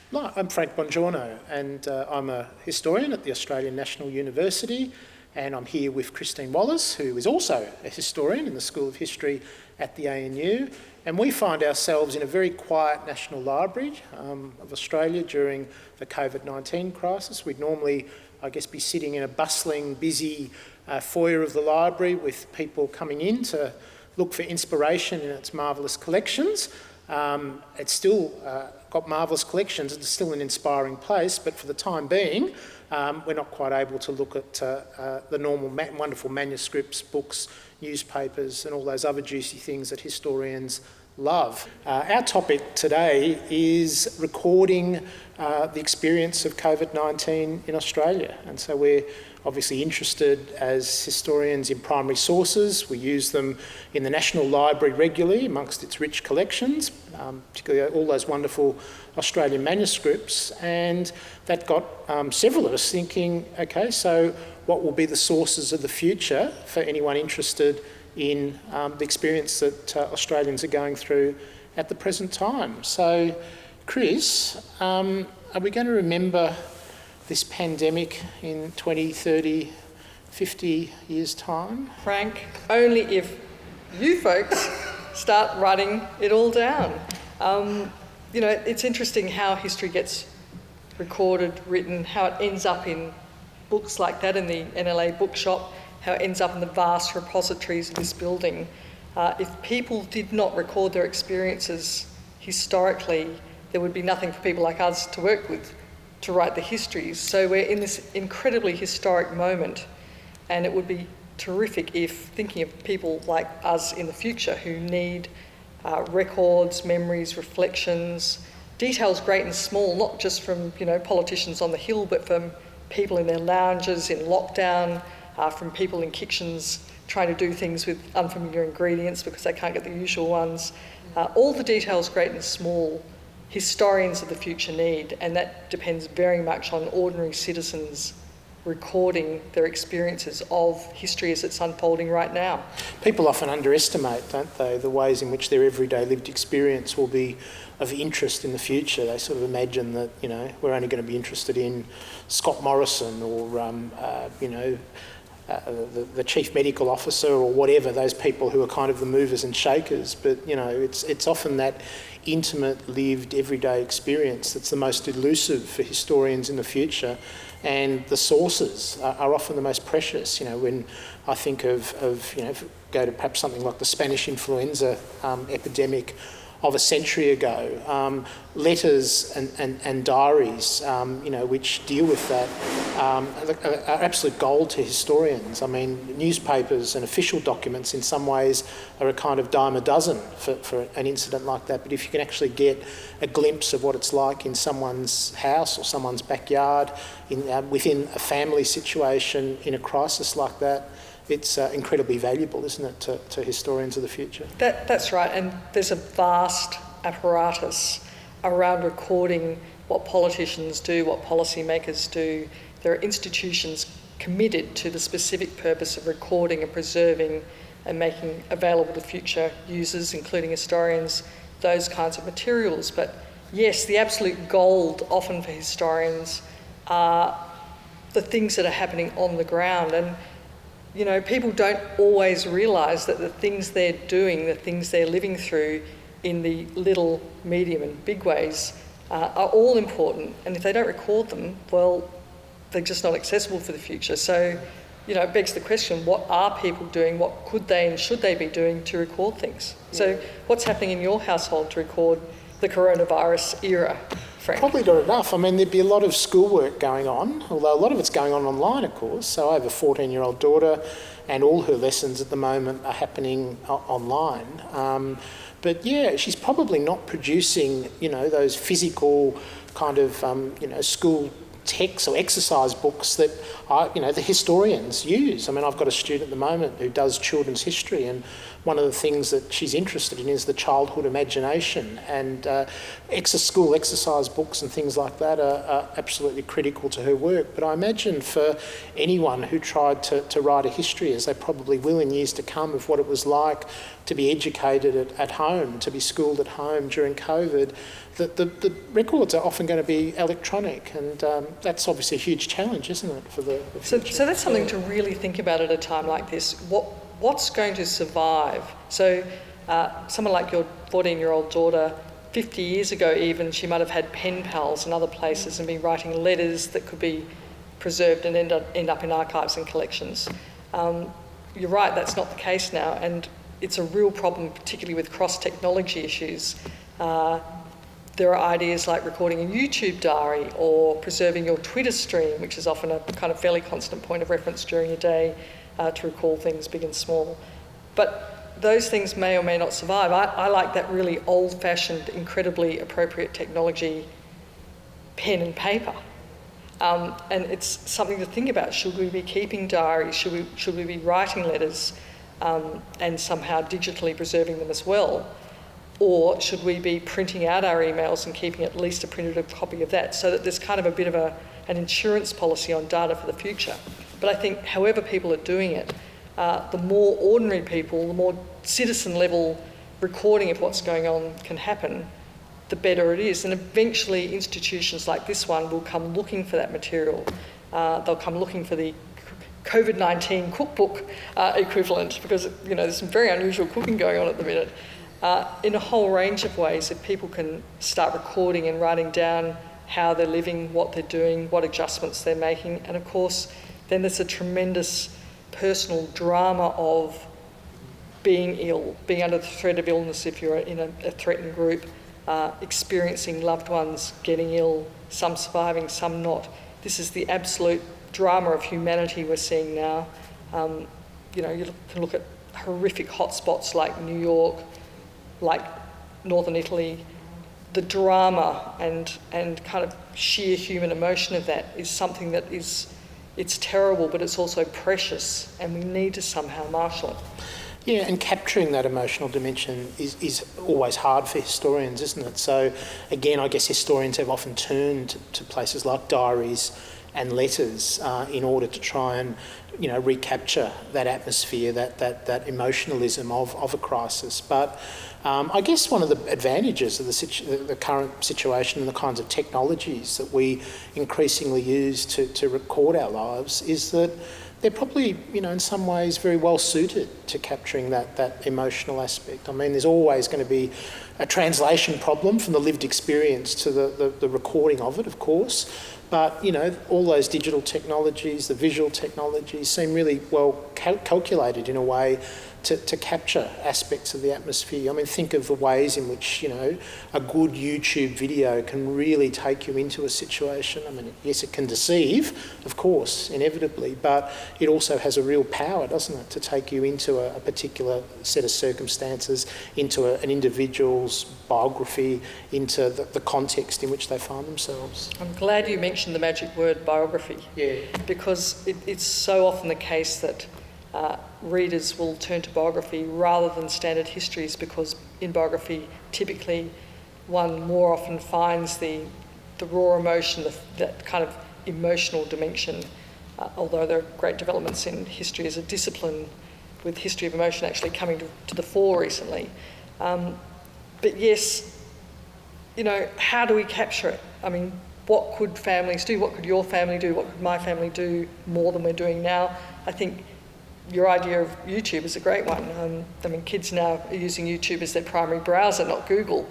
No, I'm Frank Bongiorno, and I'm a historian at the Australian National University, and I'm here with Christine Wallace, who is also a historian in the School of History at the ANU, and we find ourselves in a very quiet National Library of Australia during the COVID-19 crisis. We'd normally, I guess, be sitting in a bustling, busy foyer of the library with people coming in to look for inspiration in its marvellous collections. It's still got marvellous collections, it's still an inspiring place, but for the time being, we're not quite able to look at the normal wonderful manuscripts, books, newspapers and all those other juicy things that historians love. Our topic today is recording the experience of COVID-19 in Australia, and so we're obviously interested as historians in primary sources. We use them in the National Library regularly amongst its rich collections, particularly all those wonderful Australian manuscripts, and that got several of us thinking, okay, so what will be the sources of the future for anyone interested in the experience that Australians are going through at the present time? So, Chris, are we going to remember this pandemic in 20, 30, 50 years' time? Frank, only if you folks start writing it all down. It's interesting how history gets recorded, written, how it ends up in books like that in the NLA bookshop, how it ends up in the vast repositories of this building. If people did not record their experiences historically, there would be nothing for people like us to work with to write the histories. So we're in this incredibly historic moment, and it would be terrific if, thinking of people like us in the future who need records, memories, reflections, details great and small, not just from politicians on the Hill, but from people in their lounges in lockdown, from people in kitchens trying to do things with unfamiliar ingredients because they can't get the usual ones. All the details great and small historians of the future need, and that depends very much on ordinary citizens recording their experiences of history as it's unfolding right now. People often underestimate, don't they, the ways in which their everyday lived experience will be of interest in the future. They sort of imagine that, we're only going to be interested in Scott Morrison or, the chief medical officer or whatever, those people who are kind of the movers and shakers. But, it's often that intimate, lived, everyday experience that's the most elusive for historians in the future, and the sources are often the most precious. When I think of go to perhaps something like the Spanish influenza epidemic of a century ago, letters and diaries, which deal with that, are absolute gold to historians. I mean, newspapers and official documents in some ways are a kind of dime a dozen for an incident like that, but if you can actually get a glimpse of what it's like in someone's house or someone's backyard, within a family situation, in a crisis like that, it's incredibly valuable, isn't it, to historians of the future? That's right, and there's a vast apparatus around recording what politicians do, what policymakers do. There are institutions committed to the specific purpose of recording and preserving and making available to future users, including historians, those kinds of materials. But yes, the absolute gold often for historians are the things that are happening on the ground. And people don't always realise that the things they're doing, the things they're living through in the little, medium and big ways are all important. And if they don't record them, well, they're just not accessible for the future. So, it begs the question, what are people doing? What could they and should they be doing to record things? Yeah. So what's happening in your household to record the coronavirus era, Frank? Probably not enough. I mean, there'd be a lot of schoolwork going on, although a lot of it's going on online, of course. So I have a 14-year-old daughter, and all her lessons at the moment are happening online. But yeah, she's probably not producing, those physical kind of, school texts or exercise books that the historians use. I mean, I've got a student at the moment who does children's history, and one of the things that she's interested in is the childhood imagination, and school exercise books and things like that are absolutely critical to her work. But I imagine for anyone who tried to write a history, as they probably will in years to come, of what it was like to be educated at home, to be schooled at home during COVID, the records are often going to be electronic, and that's obviously a huge challenge, isn't it, for the future? So that's something to really think about at a time like this. What's going to survive? So someone like your 14-year-old daughter, 50 years ago even, she might have had pen pals in other places and been writing letters that could be preserved and end up in archives and collections. You're right, that's not the case now, and it's a real problem, particularly with cross-technology issues. There are ideas like recording a YouTube diary or preserving your Twitter stream, which is often a kind of fairly constant point of reference during your day to recall things big and small. But those things may or may not survive. I like that really old-fashioned, incredibly appropriate technology, pen and paper. And it's something to think about. Should we be keeping diaries? Should we be writing letters and somehow digitally preserving them as well? Or should we be printing out our emails and keeping at least a printed copy of that, so that there's kind of a bit of an insurance policy on data for the future? But I think however people are doing it, the more ordinary people, the more citizen-level recording of what's going on can happen, the better it is. And eventually institutions like this one will come looking for that material. They'll come looking for the COVID-19 cookbook equivalent, because there's some very unusual cooking going on at the minute. In a whole range of ways, if people can start recording and writing down how they're living, what they're doing, what adjustments they're making, and of course then there's a tremendous personal drama of being ill, being under the threat of illness if you're in a threatened group, experiencing loved ones getting ill, some surviving, some not. This is the absolute drama of humanity we're seeing now. You can look at horrific hotspots like New York, like northern Italy. The drama and kind of sheer human emotion of that is something that it's terrible, but it's also precious, and we need to somehow marshal it. Yeah, and capturing that emotional dimension is always hard for historians, isn't it? So again, I guess historians have often turned to places like diaries and letters in order to try and recapture that atmosphere, that emotionalism of a crisis. But I guess one of the advantages of the current situation and the kinds of technologies that we increasingly use to record our lives is that they're probably, in some ways very well suited to capturing that emotional aspect. I mean, there's always going to be a translation problem from the lived experience to the recording of it, of course. But, all those digital technologies, the visual technologies seem really well calculated in a way to capture aspects of the atmosphere. I mean, think of the ways in which, a good YouTube video can really take you into a situation. I mean, yes, it can deceive, of course, inevitably, but it also has a real power, doesn't it, to take you into a particular set of circumstances, into an individual's biography, into the context in which they find themselves. I'm glad you mentioned the magic word biography. Yeah. Because it's so often the case that readers will turn to biography rather than standard histories, because in biography typically one more often finds the raw emotion, that kind of emotional dimension, although there are great developments in history as a discipline, with history of emotion actually coming to the fore recently. But yes, how do we capture it? I mean, what could families do? What could your family do? What could my family do more than we're doing now? I think your idea of YouTube is a great one. I mean, kids now are using YouTube as their primary browser, not Google,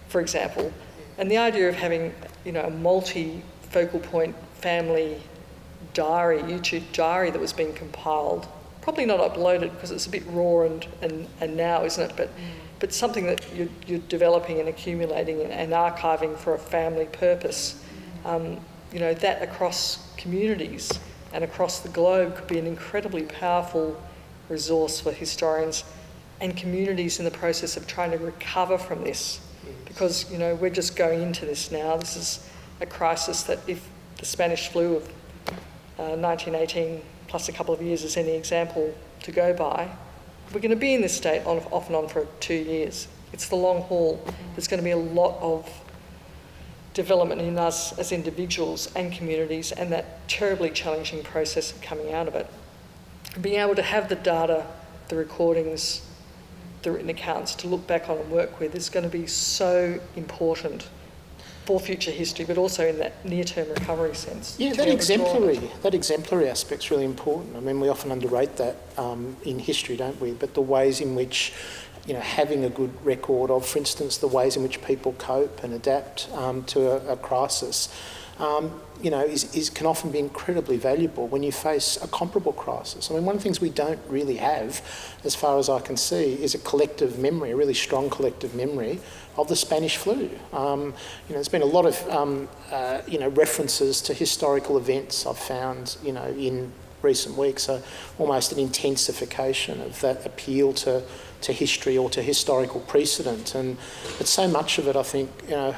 for example. And the idea of having, a multi-focal point family diary, YouTube diary that was being compiled, probably not uploaded because it's a bit raw and now, isn't it? But something that you're developing and accumulating and archiving for a family purpose, that across communities and across the globe could be an incredibly powerful resource for historians and communities in the process of trying to recover from this. Because, we're just going into this now. This is a crisis that, if the Spanish flu of 1918 plus a couple of years is any example to go by, we're going to be in this state off and on for 2 years. It's the long haul. There's going to be a lot of development in us as individuals and communities, and that terribly challenging process of coming out of it. Being able to have the data, the recordings, the written accounts to look back on and work with is going to be so important for future history, but also in that near-term recovery sense. Yeah, that exemplary aspect's really important. I mean, we often underrate that in history, don't we? But the ways in which, you know, having a good record of, for instance, the ways in which people cope and adapt to a crisis, you know, can often be incredibly valuable when you face a comparable crisis. I mean, one of the things we don't really have, as far as I can see, is a collective memory, a really strong collective memory of the Spanish flu. You know, there's been a lot of, you know, references to historical events I've found, you know, in recent weeks, almost an intensification of that appeal to history or to historical precedent, but so much of it, I think, you know,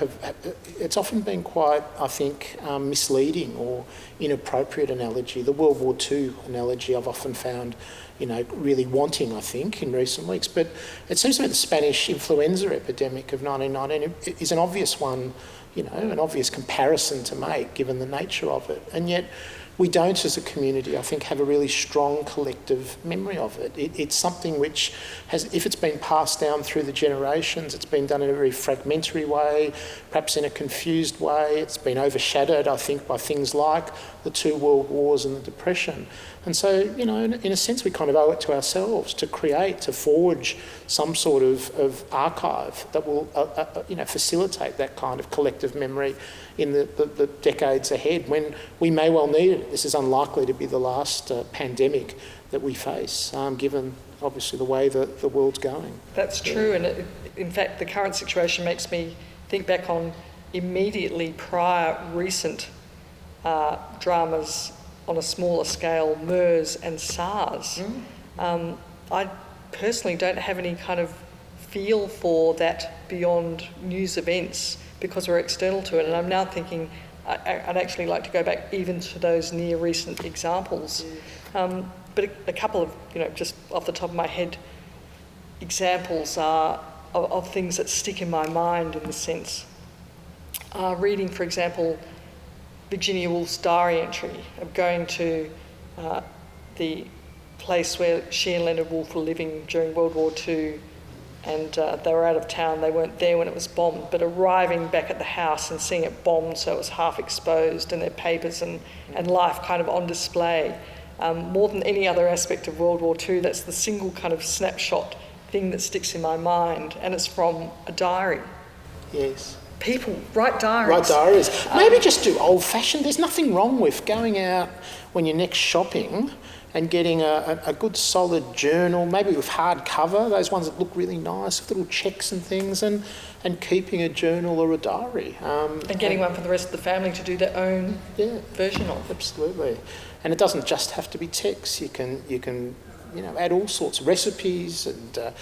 it's often been quite, I think, misleading or inappropriate analogy. The World War II analogy I've often found, you know, really wanting, I think, in recent weeks. But it seems to me the Spanish influenza epidemic of 1919 is an obvious one, you know, an obvious comparison to make given the nature of it, and yet we don't, as a community, I think, have a really strong collective memory of it. It's something which has, if it's been passed down through the generations, it's been done in a very fragmentary way, perhaps in a confused way. It's been overshadowed, I think, by things like the 2 world wars and the Depression. And so, you know, in a sense, we kind of owe it to ourselves to create, to forge some sort of archive that will, you know, facilitate that kind of collective memory in the decades ahead when we may well need it. This is unlikely to be the last pandemic that we face, given obviously the way that the world's going. That's true, and in fact the current situation makes me think back on immediately prior recent dramas on a smaller scale, MERS and SARS. I personally don't have any kind of feel for that beyond news events because we're external to it, and I'm now thinking I'd actually like to go back even to those near recent examples. But a couple of, you know, just off the top of my head, examples are of things that stick in my mind in the sense. Reading, for example, Virginia Woolf's diary entry of going to the place where she and Leonard Woolf were living during World War II, and they were out of town, they weren't there when it was bombed, but arriving back at the house and seeing it bombed so it was half exposed and their papers and life kind of on display. More than any other aspect of World War II, that's the single kind of snapshot thing that sticks in my mind, and it's from a diary. Yes. People write diaries. Write diaries. Maybe just do old-fashioned. There's nothing wrong with going out when you're next shopping and getting a good solid journal, maybe with hard cover, those ones that look really nice, with little checks and things, and keeping a journal or a diary. And getting one for the rest of the family to do their own version of. Absolutely. And it doesn't just have to be text. You can you know, add all sorts of recipes, and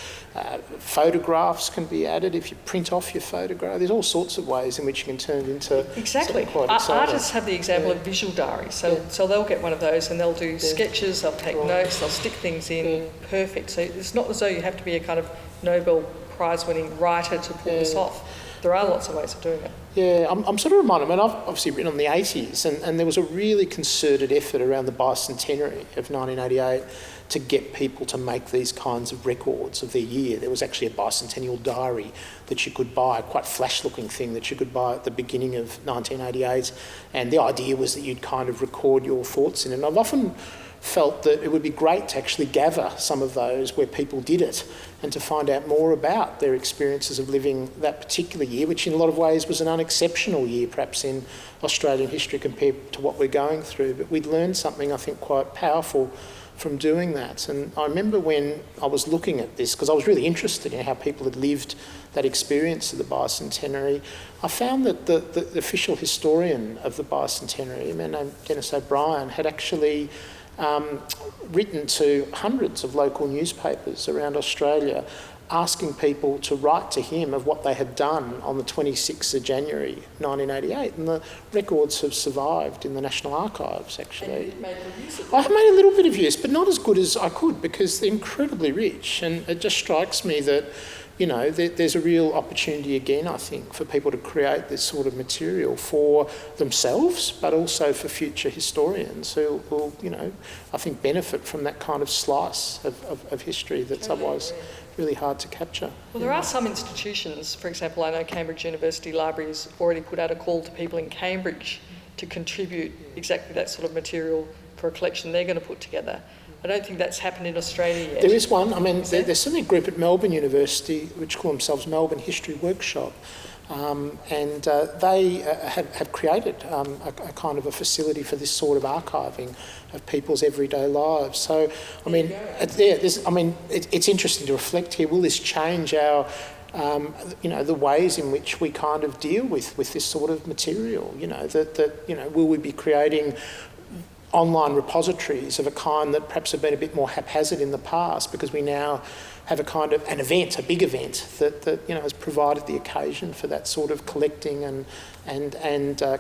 photographs can be added if you print off your photograph. There's all sorts of ways in which you can turn it into something quite exciting. Artists have the example of visual diaries, so they'll get one of those and they'll do sketches, they'll take notes, they'll stick things in, perfect. So it's not as though you have to be a kind of Nobel Prize-winning writer to pull this off. There are lots of ways of doing it. Yeah, I'm sort of reminded, I mean, I've obviously written on the 80s, and there was a really concerted effort around the Bicentennial of 1988 to get people to make these kinds of records of their year. There was actually a Bicentennial Diary that you could buy, a quite flash-looking thing that you could buy at the beginning of 1988, and the idea was that you'd kind of record your thoughts in it. And I've often felt that it would be great to actually gather some of those where people did it and to find out more about their experiences of living that particular year, which in a lot of ways was an unexceptional year perhaps in Australian history compared to what we're going through. But we'd learned something, I think, quite powerful from doing that. And I remember when I was looking at this, because I was really interested in how people had lived that experience of the Bicentenary, I found that the official historian of the Bicentenary, a man named Dennis O'Brien, had actually written to hundreds of local newspapers around Australia asking people to write to him of what they had done on the 26th of January 1988, and the records have survived in the National Archives, actually. And you've made good use of I have made a little bit of use, but not as good as I could, because they're incredibly rich, and it just strikes me that, you know, there's a real opportunity again, I think, for people to create this sort of material for themselves, but also for future historians who will, you know, I think benefit from that kind of slice of history that's otherwise really hard to capture. Well, there are some institutions, for example, I know Cambridge University Library has already put out a call to people in Cambridge to contribute exactly that sort of material for a collection they're going to put together. I don't think that's happened in Australia yet. There is one. I mean, there's certainly a group at Melbourne University which call themselves Melbourne History Workshop, and they have created a kind of a facility for this sort of archiving of people's everyday lives. So, I mean, it's interesting to reflect here. Will this change our you know, the ways in which we kind of deal with this sort of material? You know, you know, will we be creating online repositories of a kind that perhaps have been a bit more haphazard in the past, because we now have a kind of an event, a big event that you know, has provided the occasion for that sort of collecting and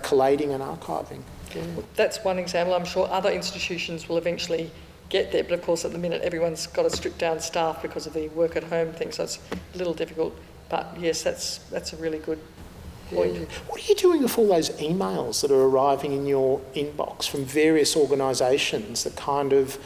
collating and archiving. Yeah. That's one example. I'm sure other institutions will eventually get there, but of course at the minute everyone's got to strip down staff because of the work at home thing, so it's a little difficult. But yes, that's a really good point. Yeah. What are you doing with all those emails that are arriving in your inbox from various organisations that kind of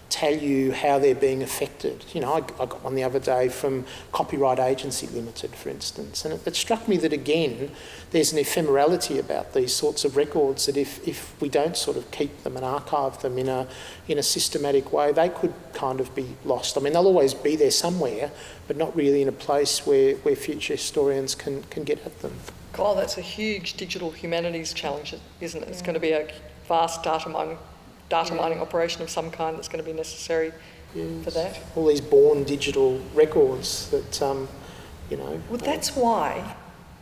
tell you how they're being affected? You know, I got one the other day from Copyright Agency Limited, for instance, and it struck me that, again, there's an ephemerality about these sorts of records that if we don't sort of keep them and archive them in a systematic way, they could kind of be lost. I mean, they'll always be there somewhere, but not really in a place where future historians can get at them. God, that's a huge digital humanities challenge, isn't it? It's going to be a vast data mining operation of some kind that's going to be necessary for that. All these born digital records that, you know... Well, that's why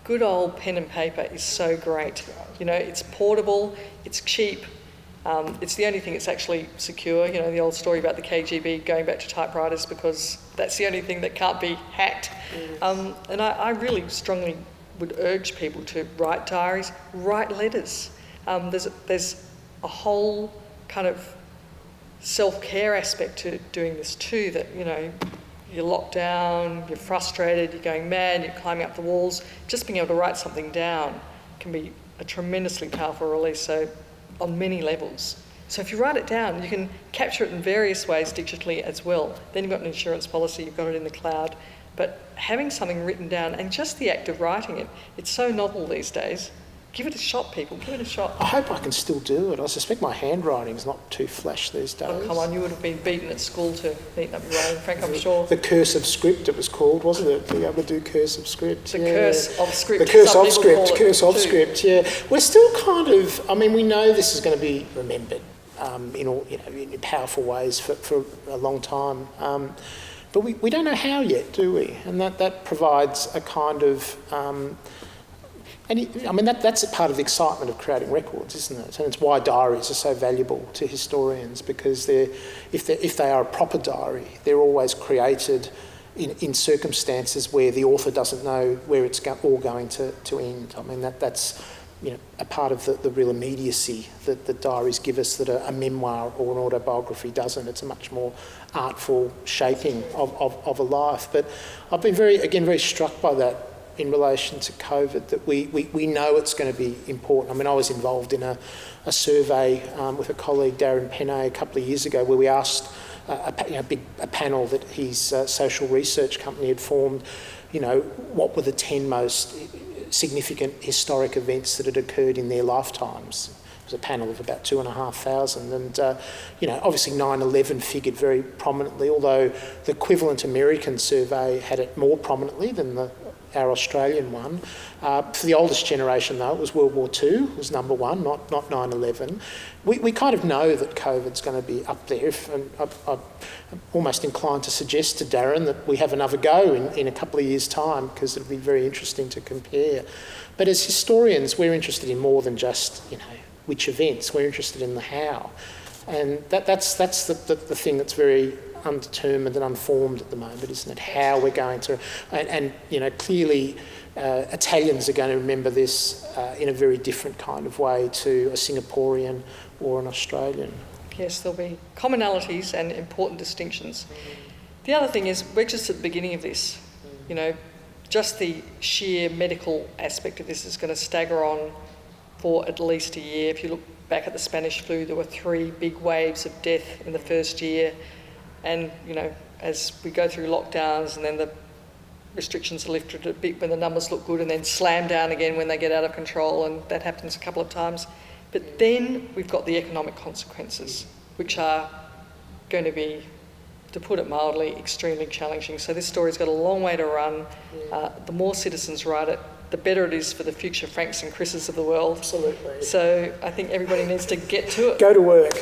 good old pen and paper is so great. You know, it's portable, it's cheap, it's the only thing that's actually secure. You know, the old story about the KGB going back to typewriters because that's the only thing that can't be hacked. And I really strongly would urge people to write diaries, write letters. There's a whole kind of self-care aspect to doing this too, that, you know, you're locked down, you're frustrated, you're going mad, you're climbing up the walls. Just being able to write something down can be a tremendously powerful release, so on many levels. So if you write it down, you can capture it in various ways digitally as well. Then you've got an insurance policy, you've got it in the cloud. But having something written down and just the act of writing it, it's so novel these days. Give it a shot, people. Give it a shot. I hope I can still do it. I suspect my handwriting's not too flash these days. Oh, come on, you would have been beaten at school to neaten up your writing, Frank, I'm sure. The Cursive script, it was called, wasn't it? To be able to do cursive script. The curse of script. The curse of script. Curse of script. Yeah. We're still kind of. I mean, we know this is going to be remembered in all, you know, in powerful ways for a long time. But we don't know how yet, do we? And that provides a kind of... that's a part of the excitement of creating records, isn't it? And it's why diaries are so valuable to historians, because if they are a proper diary, they're always created in circumstances where the author doesn't know where it's all going to end. I mean, that's you know, a part of the real immediacy that the diaries give us that a memoir or an autobiography doesn't. It's a much more artful shaping of a life. But I've been very struck by that in relation to COVID, that we know it's going to be important. I mean, I was involved in a survey with a colleague, Darren Penney, a couple of years ago, where we asked a panel that his social research company had formed, you know, what were the 10 most significant historic events that had occurred in their lifetimes. It was a panel of about 2,500, and you know, obviously 9/11 figured very prominently, although the equivalent American survey had it more prominently than our Australian one. For the oldest generation, though, it was World War II was number one, not 9/11. We kind of know that COVID's going to be up there, and I'm almost inclined to suggest to Darren that we have another go in a couple of years' time, because it'll be very interesting to compare. But as historians, we're interested in more than just, you know, which events. We're interested in the how. And that's the thing that's very undetermined and unformed at the moment, isn't it? How we're going to, and you know, clearly Italians are going to remember this in a very different kind of way to a Singaporean or an Australian. Yes, there'll be commonalities and important distinctions. The other thing is, we're just at the beginning of this. You know, just the sheer medical aspect of this is going to stagger on for at least a year. If you look back at the Spanish flu, there were 3 big waves of death in the first year. And, you know, as we go through lockdowns and then the restrictions are lifted a bit when the numbers look good and then slam down again when they get out of control, and that happens a couple of times. But then we've got the economic consequences, which are going to be, to put it mildly, extremely challenging. So this story's got a long way to run. The more citizens write it, the better it is for the future Franks and Chris's of the world. Absolutely. So I think everybody needs to get to it. Go to work.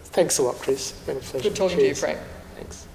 Thanks a lot, Chris. It's been a pleasure. Good talking to you, Frank. Thanks.